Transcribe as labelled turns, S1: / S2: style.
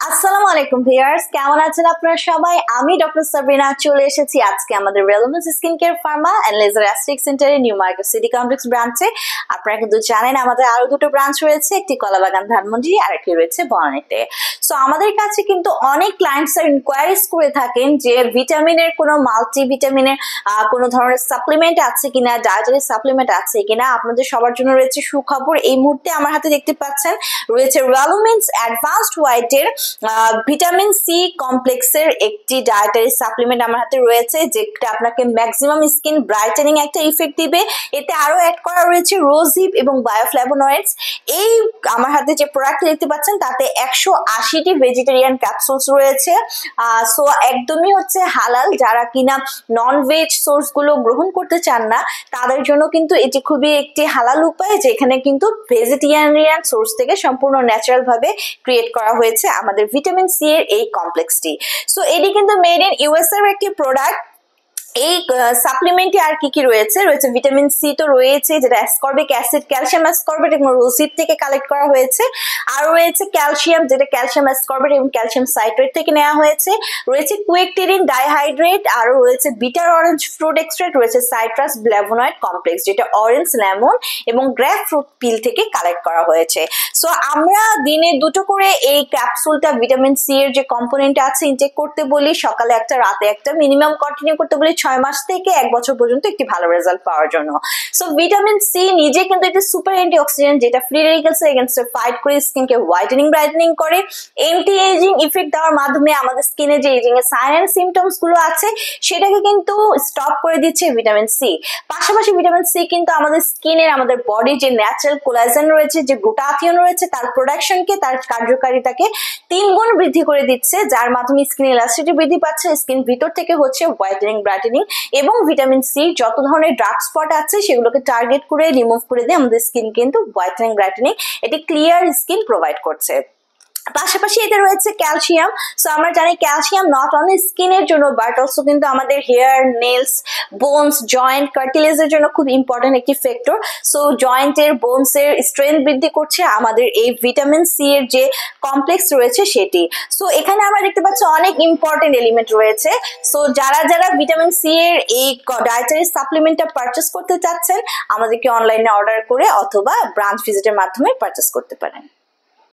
S1: আসসালামু আলাইকুম ভিউয়ার্স, কেমন আছেন আপনারা সবাই? আমি ডক্টর সাবরিনা চলে এসেছি আজকে আমাদের relevance skin care pharma and laser aesthetic সেন্টারে নিউ মার্কেট সিটি কমপ্লেক্স ব্রাঞ্চে। আপনারা কিন্তু জানেন আমাদের আরো দুটো ব্রাঞ্চ রয়েছে, একটি কলাবাগান ধানমন্ডি আর একটি রয়েছে বনানীতে। সো আমাদের কাছে কিন্তু অনেক ক্লায়েন্টস ইনকোয়ারিজ করে থাকেন যে ভিটামিনের কোনো মাল্টিভিটামিনের কোনো ধরনের সাপ্লিমেন্ট আছে কিনা, ডায়েটারি সাপ্লিমেন্ট আছে কিনা। আপনাদের সবার জন্য রয়েছে সুখবর। এই মুহূর্তে আমার হাতে দেখতে পাচ্ছেন রয়েছে রেলুমেন্টস অ্যাডভান্সড হোয়াইটের ভিটামিন সি কমপ্লেক্সের একটি ডায়েটারি সাপ্লিমেন্ট আমার হাতে রয়েছে, যেটা আপনাকে ম্যাক্সিমাম স্কিন ব্রাইটেনিং একটা ইফেক্ট দিবে। এতে আরো অ্যাড করা রয়েছে রোজহিপ এবং বায়োফ্ল্যাভোনয়েডস। এই আমার হাতে যে প্রোডাক্ট দেখতে পাচ্ছেন তাতে 180টি ভেজিটেরিয়ান ক্যাপসুলস রয়েছে। সো একদমই হচ্ছে হালাল। যারা কিনা নন ভেজ সোর্স গুলো গ্রহণ করতে চান না তাদের জন্য কিন্তু এটি খুবই একটি হালাল উপায়, যেখানে কিন্তু ভেজিটেরিয়ান সোর্স থেকে সম্পূর্ণ ন্যাচারাল ভাবে ক্রিয়েট করা হয়েছে আমাদের ভিটামিন সি এর এই কমপ্লেক্সটি। সো এটি কিন্তু মেড ইন ইউএস এর একটি প্রোডাক্ট। এই সাপ্লিমেন্টে আর কি কি রয়েছে? রয়েছে ভিটামিন সি তো রয়েছে, যেটা অ্যাসকর্বিক অ্যাসিড, ক্যালসিয়াম অ্যাসকর্বেট এবং রোজহিপ থেকে কালেক্ট করা হয়েছে। আর রয়েছে ক্যালসিয়াম, যেটা ক্যালসিয়াম অ্যাসকর্বেট এবং ক্যালসিয়াম সাইট্রেট থেকে নেওয়া হয়েছে। রয়েছে কুয়েকটেরিন ডাইহাইড্রেট, আর রয়েছে বিটার অরেঞ্জ ফ্রুট এক্সট্রাক্ট, রয়েছে সাইট্রাস ফ্ল্যাভোনয়েড কমপ্লেক্স, যেটা অরেঞ্জ লেমন এবং গ্রেপ ফ্রুট পিল থেকে কালেক্ট করা হয়েছে। সো আমরা দিনে দুটো করে এই ক্যাপসুলটা ভিটামিন সি এর যে কম্পোনেন্ট আছে ইনটেক করতে বলি, সকালে একটা রাতে একটা, মিনিমাম কন্টিনিউ করতে বলি 6 মাস থেকে 1 বছর পর্যন্ত একটি ভালো রেজাল্ট পাওয়ার জন্য। সো ভিটামিন সি নিজে কিন্তু একটি সুপার অ্যান্টিঅক্সিডেন্ট, যেটা ফ্রি রেডিক্যালস এগেইনস্ট ফাইট করে স্কিনকে হোয়াইটেনিং ব্রাইটেনিং করে। এন্টি এজিং ইফেক্ট দেওয়ার মাধ্যমে আমাদের স্কিনে যে এজিং এর সাইন এন্ড সিমটমস গুলো আছে সেটাকে কিন্তু স্টপ করে দিচ্ছে ভিটামিন সি। পাশাপাশি ভিটামিন সি কিন্তু আমাদের স্কিনের, আমাদের বডি যে ন্যাচারাল কোলাজেন রয়েছে, যে গ্লুটাথিয়ন রয়েছে, তার প্রোডাকশনকে, তার কার্যকারিতাকে 3 গুণ বৃদ্ধি করে দিচ্ছে, যার মাধ্যমে স্কিন ইলাস্টিসিটি বৃদ্ধি পাচ্ছে, স্কিন ভিতর থেকে হচ্ছে হোয়াইটেনিং ব্রাইটেনিং। এবং ভিটামিন সি যত ধরনের ডার্ক স্পট আছে সেগুলোকে টার্গেট করে রিমুভ করে দিয়ে আমাদের স্কিন কিন্তু হোয়াইটেনিং ব্রাইটেনিং, এটি ক্লিয়ার স্কিন প্রোভাইড করছে। পাশাপাশি এতে রয়েছে ক্যালসিয়াম। সো আমরা জানি ক্যালসিয়াম নট অনলি স্কিনের জন্য বাট অলসো কিন্তু আমাদের হেয়ার, নেলস, বোনস, জয়েন্ট, কার্টিলেজের জন্য খুব ইম্পর্টেন্ট একটি ফ্যাক্টর। সো জয়েন্টের, বোনসের স্ট্রেংথ বৃদ্ধি করছে আমাদের এই ভিটামিন সি এর যে কমপ্লেক্স রয়েছে সেটি। সো এখানে আমরা দেখতে পাচ্ছি অনেক ইম্পর্টেন্ট এলিমেন্ট রয়েছে। সো যারা যারা ভিটামিন সি এর এই ডায়েটারি সাপ্লিমেন্টটা পারচেস করতে চাচ্ছেন আমাদেরকে অনলাইনে অর্ডার করে অথবা ব্রাঞ্চ ভিজিটের মাধ্যমে পারচেস করতে পারেন।